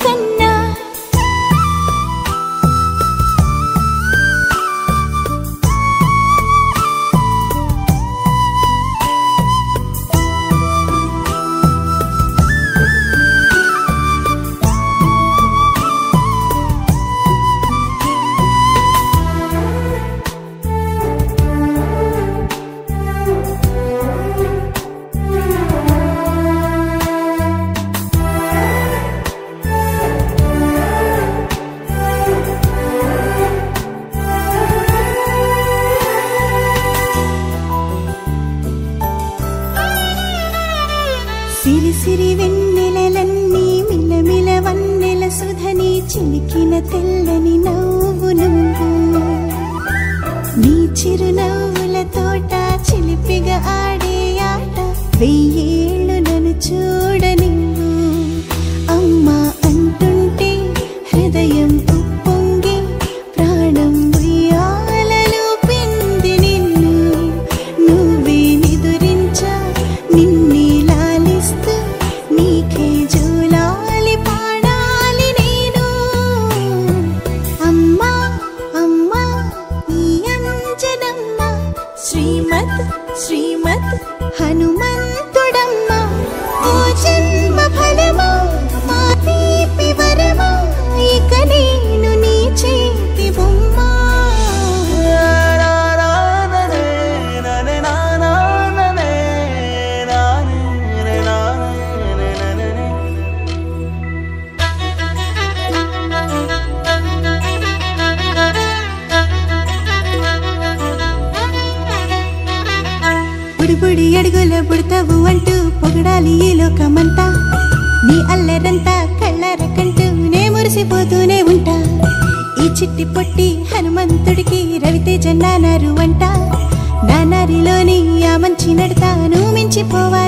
కన్నా సిరి సిరి వెన్నెలలన్నీ మిలమిల వన్నెల సుధని చిలికిన తెల్లని నవ్వు నువ్వు నీ చిరునవ్వుల తోట చిలిపిగా ఆడే ఆట వెయ్యేళ్ళు నన్ను చూడనివ్వు అమ్మా అంటుంటే హృదయం ఉప్పొంగి ప్రాణం ఉయ్యాలలో పింది నిన్ను నువ్వే నిదురించా నిన్నే నీకే జోలాలి పాడాలి నేను అమ్మా అమ్మా నీ అంజనమ్మ శ్రీమత్ శ్రీమత్ హనుమంతుడమ్మ ఓ జన్మ ఫలమా మా తీపి వరమా ఇక నేను నీ చేతి బొమ్మ బుడి అడుగుల పుడతావు అంటూ పొగడాలి ఈ లోకమంతా నీ అల్లరంతా కళ్ళరకంటూ నే మురిసిపోతూనే ఉంటా ఈ చిట్టి పొట్టి హనుమంతుడికి రవితేజ నానారు అంట నానారిలోని ఆ మంచి నడతా నువ్వు మించిపోవాలి